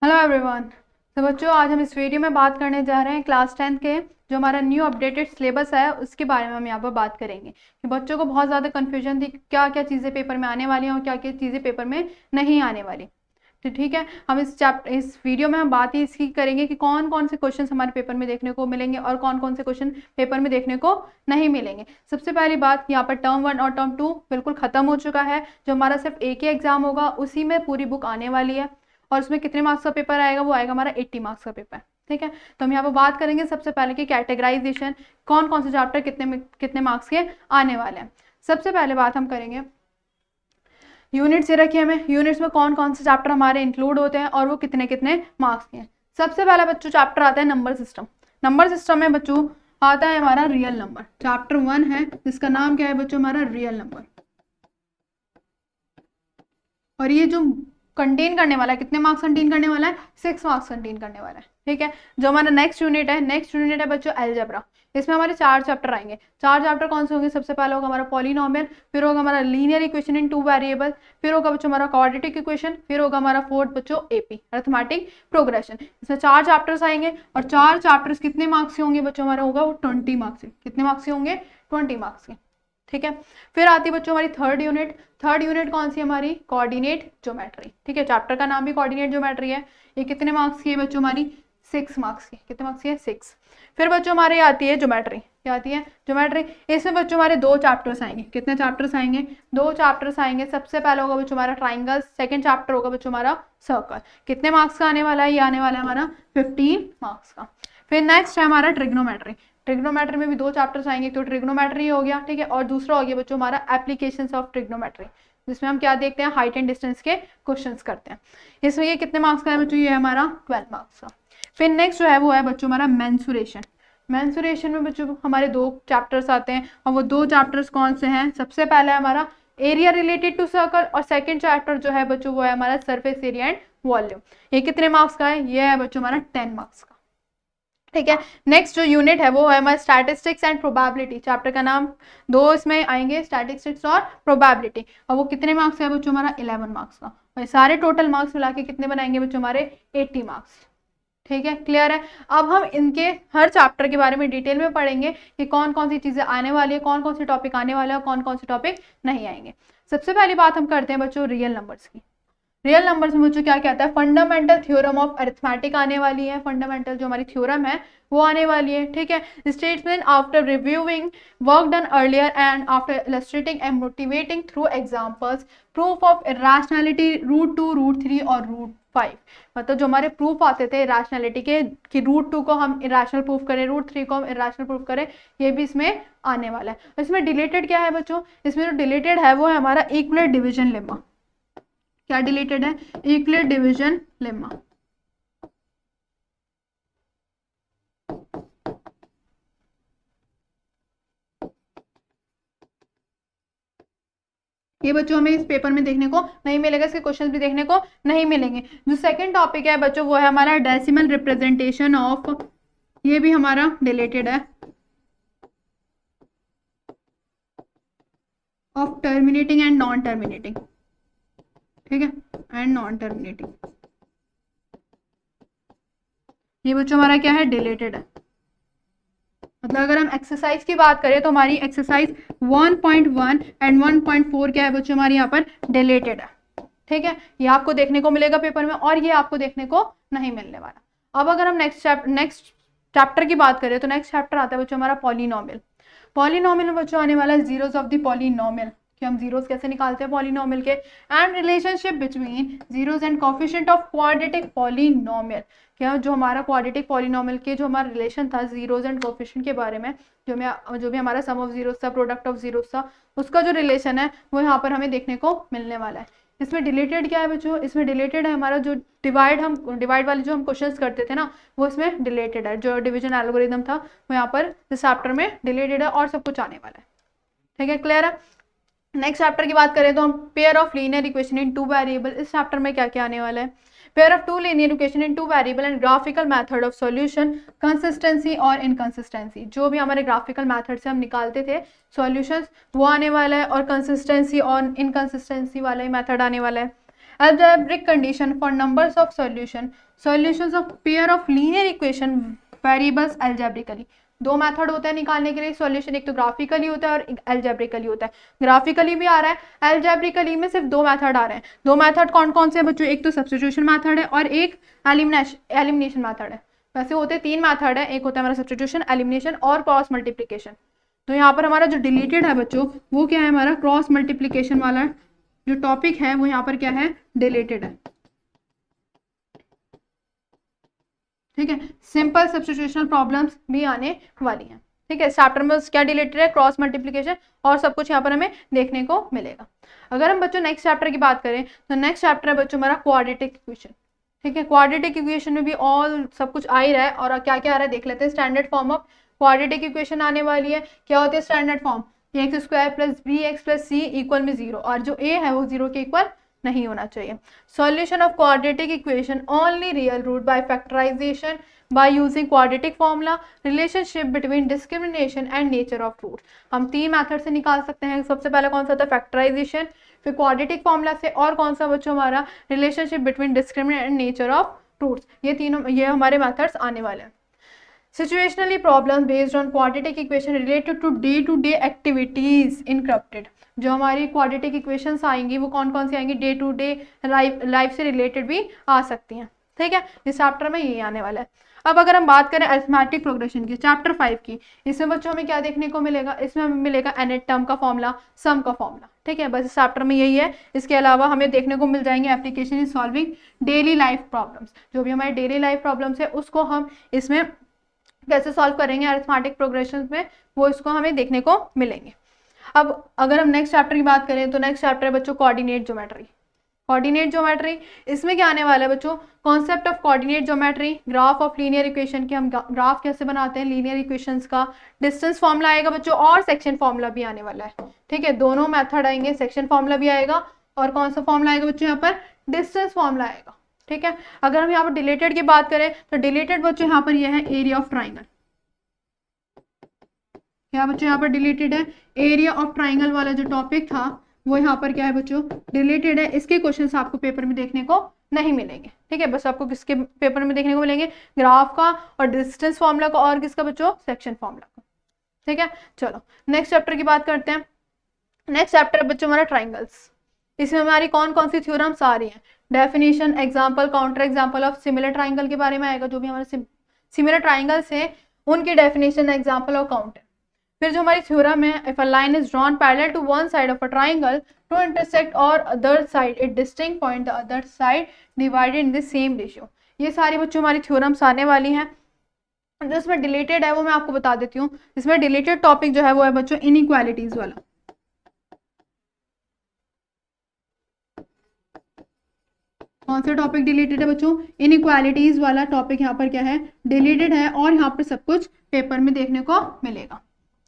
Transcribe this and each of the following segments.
Hello everyone. तो बच्चों, आज हम इस वीडियो में बात करने जा रहे हैं क्लास 10 के जो हमारा न्यू अपडेटेड सिलेबस है उसके बारे में हम यहाँ पर बात करेंगे कि बच्चों को बहुत ज़्यादा कन्फ्यूजन थी क्या क्या चीज़ें पेपर में आने वाली हैं और क्या क्या चीज़ें पेपर में नहीं आने वाली। तो ठीक है, हम इस वीडियो में हम बात ही इसकी करेंगे कि कौन कौन से क्वेश्चन हमारे पेपर में देखने को मिलेंगे और कौन कौन से क्वेश्चन पेपर में देखने को नहीं मिलेंगे। सबसे पहली बात, यहाँ पर टर्म 1 और टर्म 2 बिल्कुल खत्म हो चुका है। जो हमारा सिर्फ एक ही एग्जाम होगा उसी में पूरी बुक आने वाली है और उसमें कितने मार्क्स का पेपर आएगा, वो आएगा हमारा 80 मार्क्स का पेपर। ठीक है, तो हम यहाँ पर बात करेंगे सबसे पहले कि कैटेगराइजेशन, कौन कौन से चैप्टर कितने मार्क्स के आने वाले हैं। सबसे पहले बात हम करेंगे यूनिट्स ये रखिए हमें, यूनिट्स में कौन कौन से चैप्टर हमारे इंक्लूड होते हैं और वो कितने कितने मार्क्स के हैं। सबसे पहला बच्चों चैप्टर आता है नंबर सिस्टम। नंबर सिस्टम में बच्चों आता है हमारा रियल नंबर। चैप्टर 1 है जिसका नाम क्या है बच्चों, हमारा रियल नंबर। और ये जो कंटेन करने वाला है, कितने मार्क्स कंटेन करने वाला है, 6 मार्क्स कंटेन करने वाला है। ठीक है, जो हमारा नेक्स्ट यूनिट है बच्चों अलजेब्रा। इसमें हमारे 4 चैप्टर आएंगे। 4 चैप्टर कौन से होंगे, सबसे पहला होगा हमारा पॉलिनोमियल, फिर होगा हमारा लीनियर इक्वेशन इन 2 वेरिएबल, फिर होगा बच्चों हमारा क्वाड्रेटिक इक्वेशन, फिर होगा हमारा फोर्थ बच्चों एपी अरिथमेटिक प्रोग्रेशन। इसमें 4 चैप्टर्स आएंगे और 4 चैप्टर्स कितने मार्क्स के होंगे बच्चों, हमारा होगा वो 20 मार्क्स के। कितने मार्क्स के होंगे, 20 मार्क्स के। ठीक है, फिर आती है बच्चों हमारी थर्ड यूनिट। थर्ड यूनिट कौन सी, हमारी कोऑर्डिनेट ज्योमेट्री। ठीक है, चैप्टर का नाम भी कोऑर्डिनेट ज्योमेट्री है। ये कितने मार्क्स की है बच्चों, हमारी 6 मार्क्स की। कितने मार्क्स की है, 6। फिर बच्चों हमारी आती है ज्योमेट्री। क्या आती है, ज्योमेट्री। इसमें बच्चों हमारे 2 चैप्टर्स आएंगे। कितने चैप्टर्स आएंगे, 2 चैप्टर्स आएंगे। सबसे पहला होगा बच्चों हमारा ट्राइंगल, सेकंड चैप्टर होगा बच्चों हमारा सर्कल। कितने मार्क्स का आने वाला है, ये आने वाला है हमारा 15 मार्क्स का। फिर नेक्स्ट है हमारा ट्रिग्नोमेट्री। ट्रिग्नोमेट्री में भी 2 चैप्टर्स आएंगे, तो ट्रिग्नोमेट्री हो गया। ठीक है, और दूसरा हो गया बच्चों हमारा एप्लीकेशंस ऑफ ट्रिग्नोमेट्री, जिसमें हम क्या देखते हैं, हाइट एंड डिस्टेंस के क्वेश्चंस करते हैं। इसमें ये कितने मार्क्स का है बच्चों, ये है हमारा 12 मार्क्स का। फिर नेक्स्ट जो है वो है बच्चों हमारा मेंसुरेशन। मेंसुरेशन में बच्चों हमारे 2 चैप्टर्स आते हैं और वो 2 चैप्टर्स कौन से हैं, सबसे पहला है हमारा एरिया रिलेटेड टू सर्कल और सेकंड चैप्टर जो है बच्चों वो है हमारा सरफेस एरिया एंड वॉल्यूम। ये कितने मार्क्स का है, ये है बच्चों हमारा 10 मार्क्स का। ठीक है, नेक्स्ट जो यूनिट है वो है हमारा स्टैटिस्टिक्स एंड प्रोबेबिलिटी। चैप्टर का नाम 2 इसमें आएंगे, स्टैटिस्टिक्स और प्रोबेबिलिटी। और वो कितने मार्क्स है बच्चों, हमारा 11 मार्क्स का। और सारे टोटल मार्क्स मिला के कितने बनाएंगे बच्चों, हमारे 80 मार्क्स। ठीक है, क्लियर है। अब हम इनके हर चैप्टर के बारे में डिटेल में पढ़ेंगे कि कौन कौन सी चीजें आने वाली है, कौन कौन से टॉपिक आने वाले हैं और कौन कौन से टॉपिक नहीं आएंगे। सबसे पहली बात हम करते हैं बच्चों रियल नंबर्स की। रियल नंबर्स में बच्चों क्या कहता है, फंडामेंटल थ्योरम ऑफ अरिथमेटिक आने वाली है। फंडामेंटल जो हमारी थ्योरम है वो आने वाली है। ठीक है, statement after reviewing work done earlier and after illustrating and motivating through examples proof of irrationality root 2 root 3 और रूट 5। मतलब जो हमारे प्रूफ आते थे इरेशनैलिटी के कि रूट 2 को हम इरेशनल प्रूफ करें, रूट 3 को हम इरेशनल प्रूफ करें, ये भी इसमें आने वाला है। इसमें डिलेटेड क्या है बच्चों, इसमें जो डिलेटेड है वो है हमारा इक्वलेट डिविजन लेमा। क्या डिलेटेड है, इक्वलेट डिवीजन लेमा। ये बच्चों हमें इस पेपर में देखने को नहीं मिलेगा, इसके क्वेश्चंस भी देखने को नहीं मिलेंगे। जो सेकंड टॉपिक है बच्चों वो है हमारा डेसिमल रिप्रेजेंटेशन ऑफ, ये भी हमारा डिलेटेड है, of terminating and non terminating. ठीक है, एंड नॉन टर्मिनेटिंग, ये बच्चों हमारा क्या है, डिलेटेड है। मतलब अगर हम एक्सरसाइज की बात करें तो हमारी एक्सरसाइज 1.1 एंड 1.4 क्या है बच्चों, हमारी यहाँ पर डिलेटेड है। ठीक है, ये आपको देखने को मिलेगा पेपर में और ये आपको देखने को नहीं मिलने वाला। अब अगर हम नेक्स्ट चैप्टर की बात करें तो नेक्स्ट चैप्टर आता है बच्चों हमारा पॉलिनोमियल। पॉलिनोमियल में बच्चों आने वाला है जीरोस ऑफ द पॉलिनोमियल, कि हम जीरोस कैसे निकालते हैं पॉलिनोमियल के, and relationship between zeros and coefficient of quadratic polynomial. क्या जो हमारा क्वाड्रेटिक पॉलिनोमियल के जो हमारा रिलेशन था जीरोस एंड कोफिशिएंट के बारे में, जो भी हमारा सम ऑफ जीरोस था, प्रोडक्ट ऑफ जीरोस था, उसका जो रिलेशन है वो यहाँ पर हमें देखने को मिलने वाला है। इसमें डिलेटेड क्या है बच्चों, इसमें डिलेटेड है हमारा जो डिवाइड वाले जो हम क्वेश्चंस करते थे ना, वो इसमें डिलेटेड है। जो डिवीजन एल्गोरिथम था वो यहाँ पर इस चैप्टर में डिलेटेड है और सब कुछ आने वाला है। ठीक है, क्लियर है। नेक्स्ट चैप्टर की बात करें तो हम pair of linear equation in 2 variable, इस चैप्टर में क्या क्या आने वाला है, pair of 2 linear equation in 2 variable and graphical method of solution, consistency और इनकंसिस्टेंसी। जो भी हमारे ग्राफिकल मेथड से हम निकालते थे सॉल्यूशंस वो आने वाला है और कंसिस्टेंसी और इनकंसिस्टेंसी वाला ही मेथड आने वाला है। algebraic condition for numbers of solutions of pair of linear equation variables algebraically। दो मेथड होता है निकालने के लिए सॉल्यूशन, एक तो ग्राफिकली होता है और एल्जेब्रिकली होता है। ग्राफिकली भी आ रहा है, एल्जेब्रिकली में सिर्फ दो मेथड आ रहे हैं। दो मेथड कौन कौन से हैं बच्चों? एक तो सब्स्टिट्यूशन मेथड है और एक एलिमिनेशन मेथड है। वैसे होते तीन मेथड है, एक होता है हमारा सब्स्टिट्यूशन, एलिमिनेशन और क्रॉस मल्टीप्लिकेशन। तो यहाँ पर हमारा जो डिलीटेड है बच्चों वो क्या है? हमारा क्रॉस मल्टीप्लिकेशन वाला जो टॉपिक है वो यहाँ पर क्या है? डिलीटेड है। ठीक है, सिंपल सब्स्टिट्यूशनल प्रॉब्लम्स भी आने वाली हैं। ठीक है, चैप्टर में क्या डिलीटेड है? क्रॉस मल्टीप्लिकेशन और सब कुछ यहाँ पर हमें देखने को मिलेगा। अगर हम बच्चों नेक्स्ट चैप्टर की बात करें तो नेक्स्ट चैप्टर है बच्चों हमारा क्वाड्रेटिक इक्वेशन। ठीक है, क्वाड्रेटिक इक्वेशन में भी ऑल सब कुछ आ ही रहा है और क्या क्या आ रहा है देख लेते हैं। Standard form of quadratic equation आने वाली है। क्या होती है standard form? X square plus b x plus c equal में 0, और जो ए है वो 0 के इक्वल नहीं होना चाहिए। Solution of quadratic equation only real root by factorisation by using quadratic formula, relationship between discrimination and nature of roots। हम तीन मेथड से निकाल सकते हैं। सबसे पहले कौन सा था? फैक्टराइजेशन, फिर क्वाड्रेटिक फॉर्मूला से, और कौन सा बच्चों? हमारा relationship between discriminant and nature of roots. ये तीनों ये हमारे मेथड्स आने वाले हैं। Situationally problem based on quadratic equation related to day activities incorporated. जो हमारी क्वाड्रेटिक इक्वेशंस आएंगी वो कौन कौन सी आएंगी? डे टू डे लाइफ से रिलेटेड भी आ सकती हैं। ठीक है, इस चैप्टर में ये आने वाला है। अब अगर हम बात करें अरिथमेटिक प्रोग्रेशन की, चैप्टर 5 की, इसमें बच्चों हमें क्या देखने को मिलेगा? इसमें हमें मिलेगा nth टर्म का फॉर्मूला, सम का फॉर्मूला। ठीक है, बस इस चैप्टर में यही है। इसके अलावा हमें देखने को मिल जाएंगे application in solving daily life problems. जो भी हमारे डेली लाइफ प्रॉब्लम्स है उसको हम इसमें कैसे सॉल्व करेंगे अरिथमेटिक प्रोग्रेशन में, वो इसको हमें देखने को मिलेंगे। अब अगर हम नेक्स्ट चैप्टर की बात करें तो नेक्स्ट चैप्टर है बच्चों कोऑर्डिनेट ज्योमेट्री। कोऑर्डिनेट ज्योमेट्री, इसमें क्या आने वाला है बच्चों? Concept of coordinate geometry, graph of linear equation की, हम ग्राफ कैसे बनाते हैं लीनियर इक्वेशंस का, डिस्टेंस फॉर्मूला आएगा बच्चों और सेक्शन फॉर्मूला भी आने वाला है। ठीक है, दोनों मेथड आएंगे, सेक्शन फॉर्मूला भी आएगा और कौन सा फॉर्मूला आएगा बच्चों? यहाँ पर डिस्टेंस फॉर्मूला आएगा। ठीक है, अगर हम यहाँ पर डिलीटेड की बात करें तो डिलीटेड बच्चों यहाँ पर यह है एरिया ऑफ ट्राइंगल। क्या बच्चों यहाँ पर डिलीटेड है? एरिया ऑफ ट्राइंगल वाला जो टॉपिक था वो यहाँ पर क्या है बच्चों? डिलीटेड है। इसके क्वेश्चंस आपको पेपर में देखने को नहीं मिलेंगे। ठीक है, बस आपको किसके पेपर में देखने को मिलेंगे? ग्राफ का और डिस्टेंस फॉर्मूला का और किसका बच्चों? सेक्शन फॉर्मूला का। ठीक है, चलो नेक्स्ट चैप्टर की बात करते हैं। नेक्स्ट चैप्टर बच्चों हमारा ट्राइंगल्स। इसमें हमारी कौन कौन सी थ्योरम्स आ रही हैं? Definition, example, counter example of similar triangle के बारे में आएगा। जो भी हमारे सिमिलर ट्राइंगल्स है उनकी डेफिनेशन, एग्जाम्पल और काउंटर। फिर जो हमारी थ्योरम है, if a line is drawn parallel to one side of a triangle to intersect और other side it distinct point the other side divided in the same ratio. ये सारी बच्चों हमारी थ्योरम्स आने वाली हैं। जो इसमें डिलीटेड है वो मैं आपको बता देती हूँ। इसमें डिलीटेड टॉपिक जो है वो है बच्चों इनइक्वालिटीज वाला। कौन सा टॉपिक डिलीटेड है बच्चों? इनइक्वालिटीज वाला टॉपिक यहाँ पर क्या है? डिलीटेड है और यहाँ पर सब कुछ पेपर में देखने को मिलेगा।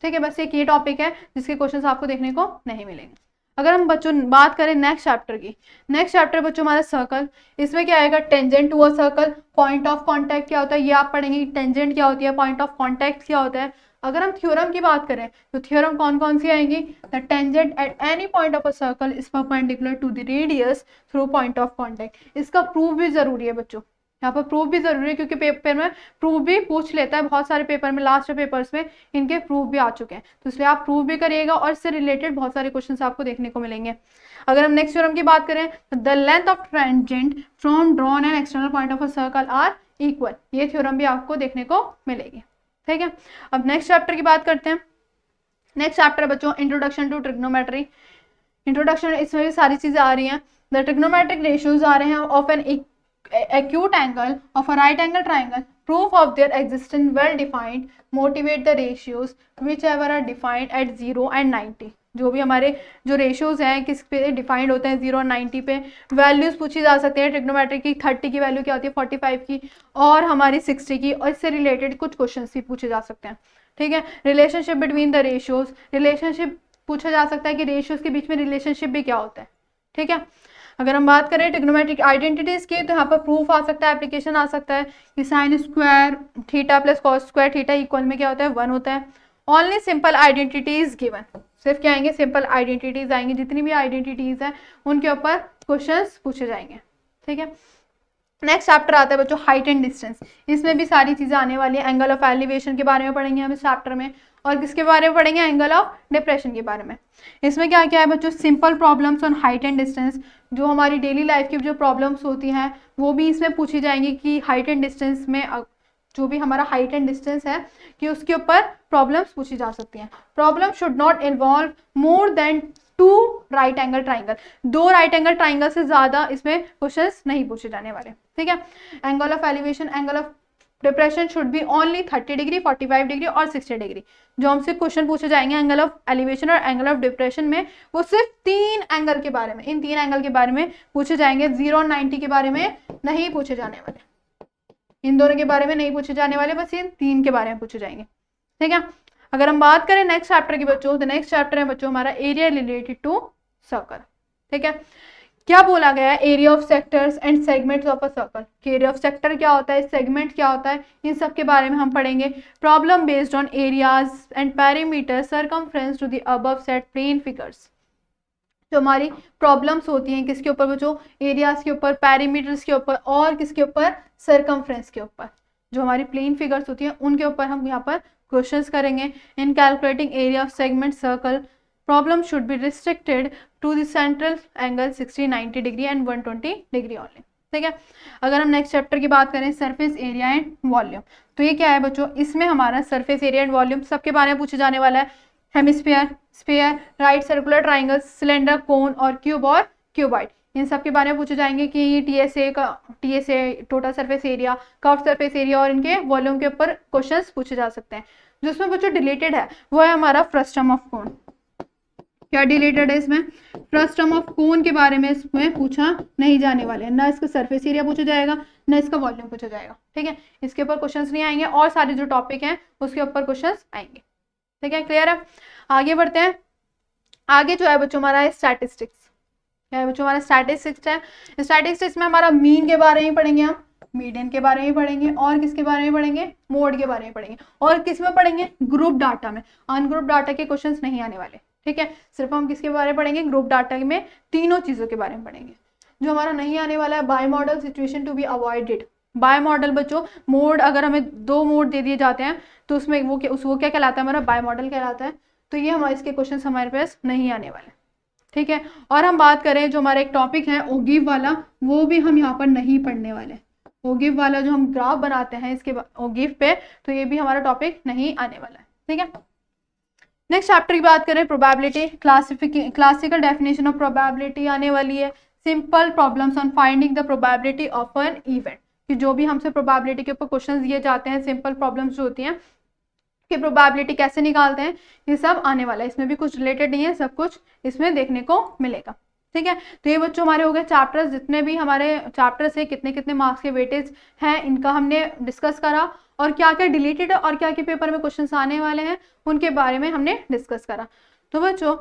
ठीक है, बस एक ये टॉपिक है जिसके क्वेश्चंस आपको देखने को नहीं मिलेंगे। अगर हम बच्चों बात करें नेक्स्ट चैप्टर की, नेक्स्ट चैप्टर बच्चों हमारा सर्कल। इसमें क्या आएगा? Tangent to a circle, point of contact क्या होता है ये आप पढ़ेंगे। टेंजेंट क्या होती है, पॉइंट ऑफ कांटेक्ट क्या होता है। अगर हम थ्योरम की बात करें तो थ्योरम कौन कौन सी आएंगी? The tangent at any point of a circle is perpendicular to the radius through point of contact. इसका प्रूफ भी जरूरी है बच्चों, यहाँ पर प्रूफ भी जरूरी है क्योंकि पेपर में प्रूफ भी पूछ लेता है। बहुत सारे पेपर में, लास्ट पेपर्स में इनके प्रूफ भी आ चुके हैं, तो इसलिए आप प्रूफ भी करिएगा और इससे रिलेटेड बहुत सारे क्वेश्चंस आपको देखने को मिलेंगे। अगर हम नेक्स्ट थ्योरम की बात करें तो the length of tangent from drawn and external point of a circle are equal. ये थ्योरम भी आपको देखने को मिलेगी। ठीक है, अब नेक्स्ट चैप्टर की बात करते हैं। नेक्स्ट चैप्टर बच्चों इंट्रोडक्शन टू ट्रिग्नोमेट्री। इंट्रोडक्शन, इसमें सारी चीजें आ रही हैं। द ट्रिग्नोमेट्रिक रेशियोज आ रहे हैं of an acute angle of a right angle triangle, proof of their existence well defined, motivate the ratios whichever are defined at 0 and 90। जो भी हमारे जो रेशियोज हैं किस पे डिफाइंड होते हैं 0 और 90 पे, वैल्यूज पूछी जा सकती है। ट्रिग्नोमेट्री की 30 की वैल्यू क्या होती है, 45 की, और हमारी 60 की, और इससे रिलेटेड कुछ क्वेश्चन भी पूछे जा सकते हैं। ठीक है, relationship between the ratios, relationship पूछा जा सकता है कि रेशियोज के बीच में रिलेशनशिप भी क्या होता है। ठीक है, अगर हम बात करें ट्रिग्नोमेट्रिक आइडेंटिटीज की तो यहाँ पर प्रूफ आ सकता है, एप्लीकेशन आ सकता है कि sine square theta plus cos square theta equal में क्या होता है, 1 होता है। ओनली सिंपल आइडेंटिटीज गिवन, सिर्फ क्या आएंगे, सिंपल आइडेंटिटीज आएंगे। जितनी भी आइडेंटिटीज हैं उनके ऊपर क्वेश्चंस पूछे जाएंगे। ठीक है, नेक्स्ट चैप्टर आता है बच्चों हाइट एंड डिस्टेंस। इसमें भी सारी चीजें आने वाली है। एंगल ऑफ एलिवेशन के बारे में पढ़ेंगे हम इस चैप्टर में, और किसके बारे में पढ़ेंगे, एंगल ऑफ डिप्रेशन के बारे में। इसमें क्या क्या है बच्चों, simple problems on height and distance, जो हमारी डेली लाइफ की जो प्रॉब्लम्स होती हैं वो भी इसमें पूछी जाएंगी कि हाइट एंड डिस्टेंस में जो भी हमारा हाइट एंड डिस्टेंस है कि उसके ऊपर प्रॉब्लम्स पूछी जा सकती हैं। Problem should not involve more than 2 right angle triangle, 2 right angle triangle से ज्यादा इसमें क्वेश्चंस नहीं पूछे जाने वाले। ठीक है, angle of elevation, angle of depression should be only 30 degree, 45 degree और 60 डिग्री। जो हमसे क्वेश्चन पूछे जाएंगे एंगल ऑफ एलिवेशन और एंगल ऑफ डिप्रेशन में, वो सिर्फ 3 एंगल के बारे में, इन 3 एंगल के बारे में पूछे जाएंगे। 0 और 90 के बारे में नहीं पूछे जाने वाले, इन दोनों के बारे में नहीं पूछे जाने वाले, बस इन 3 के बारे में पूछे जाएंगे। ठीक है, अगर हम बात करें नेक्स्ट चैप्टर की बच्चों, तो नेक्स्ट चैप्टर है बच्चों हमारा एरिया रिलेटेड टू सर्कल। ठीक है, क्या बोला गया है, area of sectors and segments of a circle. Area of sector क्या होता है, सेगमेंट क्या होता है, इन सब के बारे में हम पढ़ेंगे। Problem based on areas and perimeter circumference to the above set plane figures. जो हमारी प्रॉब्लम्स होती हैं किसके ऊपर बच्चों, एरियाज के ऊपर, पेरीमीटर्स के ऊपर और किसके ऊपर, सरकमफ्रेंस के ऊपर। जो हमारी प्लेन फिगर्स होती हैं उनके ऊपर हम यहाँ पर क्वेश्चंस करेंगे। In calculating area of segment circle, problem should be restricted to the central angle 60, 90 degree and 120 degree only. ठीक है, अगर हम नेक्स्ट चैप्टर की बात करें सरफेस एरिया एंड वॉल्यूम, तो ये क्या है बच्चों, इसमें हमारा सरफेस एरिया एंड वॉल्यूम सबके बारे में पूछे जाने वाला है। Hemisphere, sphere, right circular triangle, cylinder, cone और क्यूब और क्यूबॉइड, इन सब के बारे में पूछे जाएंगे कि ये TSA total surface area, curve surface area और इनके वॉल्यूम के ऊपर क्वेश्चंस पूछे जा सकते हैं। जिसमें बच्चों रिलेटेड है वो है हमारा फ्रस्टम ऑफ कोन। क्या रिलेटेड है इसमें, फ्रस्टम ऑफ कोन के बारे में इसमें पूछा नहीं जाने वाले हैं, ना इसका सरफेस एरिया पूछा जाएगा ना इसका वॉल्यूम पूछा जाएगा। ठीक है, इसके ऊपर क्वेश्चंस नहीं आएंगे और सारे जो टॉपिक हैं उसके ऊपर क्वेश्चंस आएंगे। ठीक है, क्लियर है, आगे बढ़ते हैं। आगे जो है बच्चों हमारा स्टैटिस्टिक्स। क्या है बच्चों हमारा स्टैटिस्टिक्स है। स्टैटिस्टिक्स में हमारा मीन के बारे में पढ़ेंगे हम, मीडियन के बारे में पढ़ेंगे और किसके बारे में पढ़ेंगे, मोड के बारे में पढ़ेंगे। और किस में पढ़ेंगे, ग्रुप डाटा में। अनग्रुप डाटा के क्वेश्चंस नहीं आने वाले। ठीक है, सिर्फ हम किसके बारे में पढ़ेंगे, ग्रुप डाटा में तीनों चीजों के बारे में पढ़ेंगे। जो हमारा नहीं आने वाला है by model situation to be avoided. By model बच्चों, मोड अगर हमें 2 मोड दे दिए जाते हैं तो उसमें वो क्या कहलाता है, हमारा बाय मॉडल कहलाता है। तो ये हमारे इसके क्वेश्चन हमारे पास नहीं आने वाले। ठीक है, और हम बात करें जो हमारा एक टॉपिक है ओगिव वाला, वो भी हम यहाँ पर नहीं पढ़ने वाले। ओगिव वाला जो हम ग्राफ बनाते हैं इसके ओगिव पे, तो ये भी हमारा टॉपिक नहीं आने वाला है। ठीक है, नेक्स्ट चैप्टर की बात करें probability, classical definition of probability आने वाली है। Simple problems on finding the probability of an event, कि जो भी हमसे प्रोबेबिलिटी के ऊपर क्वेश्चंस दिए जाते हैं, सिंपल प्रॉब्लम्स जो होती हैं कि प्रोबेबिलिटी कैसे निकालते हैं, ये सब आने वाला है। इसमें भी कुछ रिलेटेड नहीं है, सब कुछ इसमें देखने को मिलेगा। ठीक है, तो ये बच्चों हमारे हो गए चैप्टर्स। जितने भी हमारे चैप्टर्स है, कितने कितने मार्क्स के वेटेज हैं, इनका हमने डिस्कस करा, और क्या क्या डिलीटेड है और क्या क्या पेपर में क्वेश्चंस आने वाले हैं उनके बारे में हमने डिस्कस करा। तो बच्चों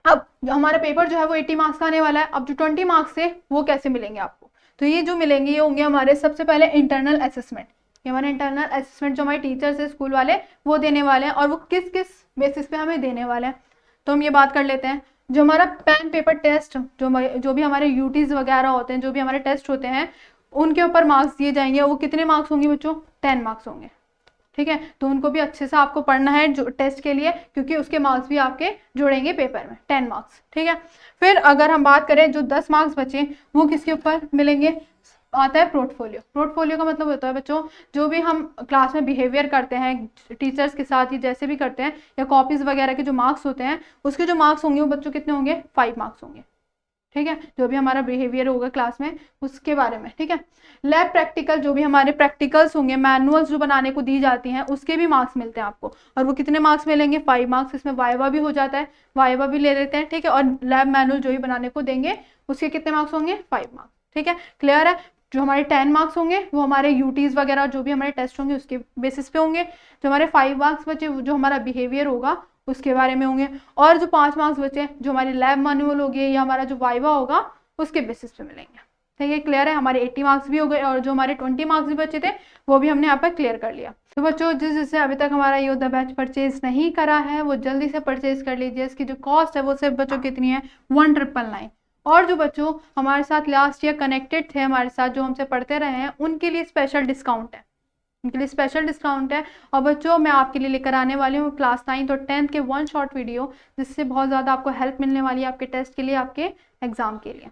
अब हमारा पेपर जो है वो 80 मार्क्स का आने वाला है। अब जो 20 मार्क्स है वो कैसे मिलेंगे आपको, तो ये जो मिलेंगे ये होंगे हमारे सबसे पहले इंटरनल असेसमेंट। ये हमारे इंटरनल असेसमेंट जो हमारे टीचर्स है स्कूल वाले वो देने वाले हैं, और वो किस किस बेसिस पे हमें देने वाले हैं, तो हम ये बात कर लेते हैं। जो हमारा पेन पेपर टेस्ट, जो भी हमारे यूटीज वगैरह होते हैं, जो भी हमारे टेस्ट होते हैं, उनके ऊपर मार्क्स दिए जाएंगे। वो कितने मार्क्स होंगे बच्चों, 10 मार्क्स होंगे। ठीक है, तो उनको भी अच्छे से आपको पढ़ना है जो टेस्ट के लिए, क्योंकि उसके मार्क्स भी आपके जुड़ेंगे पेपर में, 10 मार्क्स। ठीक है, फिर अगर हम बात करें जो 10 मार्क्स बचे वो किसके ऊपर मिलेंगे, आता है पोर्टफोलियो। पोर्टफोलियो का मतलब होता है बच्चों जो भी हम क्लास में बिहेवियर करते हैं टीचर्स के साथ, ही जैसे भी करते हैं, या कॉपीज वगैरह के जो मार्क्स होते हैं उसके जो मार्क्स होंगे वो बच्चों कितने होंगे, 5 मार्क्स होंगे। ठीक है, जो भी हमारा बिहेवियर होगा क्लास में उसके बारे में। ठीक है, लैब प्रैक्टिकल, जो भी हमारे प्रैक्टिकल्स होंगे, मैनुअल्स जो बनाने को दी जाती हैं उसके भी मार्क्स मिलते हैं आपको, और वो कितने मार्क्स मिलेंगे, 5 मार्क्स। इसमें वाइवा भी हो जाता है, वाइवा भी ले लेते हैं। ठीक है, और लैब मैनुअल जो भी बनाने को देंगे उसके कितने मार्क्स होंगे, 5 मार्क्स। ठीक है, क्लियर है। जो हमारे 10 मार्क्स होंगे वो हमारे यूटीज वगैरह जो भी हमारे टेस्ट होंगे उसके बेसिस पे होंगे। जो हमारे 5 मार्क्स बचे जो हमारा बिहेवियर होगा उसके बारे में होंगे, और जो 5 मार्क्स बचे जो हमारे लैब मैनुअल हो गए या हमारा जो वाइवा होगा उसके बेसिस पे मिलेंगे। ठीक है, क्लियर है। हमारे 80 मार्क्स भी हो गए, और जो हमारे 20 मार्क्स भी बचे थे वो भी हमने यहाँ पर क्लियर कर लिया। तो बच्चों जिससे अभी तक हमारा योद्धा बैच परचेज नहीं करा है वो जल्दी से परचेज कर लीजिए। इसकी जो कॉस्ट है वो सिर्फ बच्चों कितनी है, 1999। और जो बच्चों हमारे साथ लास्ट ईयर कनेक्टेड थे, हमारे साथ जो हमसे पढ़ते रहे हैं, उनके लिए स्पेशल डिस्काउंट है, उनके लिए स्पेशल डिस्काउंट है। और बच्चों मैं आपके लिए लेकर आने वाली हूँ क्लास 9 और 10 के 1 शॉर्ट वीडियो, जिससे बहुत ज़्यादा आपको हेल्प मिलने वाली है आपके टेस्ट के लिए, आपके एग्जाम के लिए।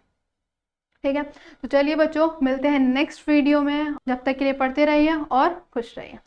ठीक है, तो चलिए बच्चों मिलते हैं नेक्स्ट वीडियो में, जब तक के लिए पढ़ते रहिए और खुश रहिए।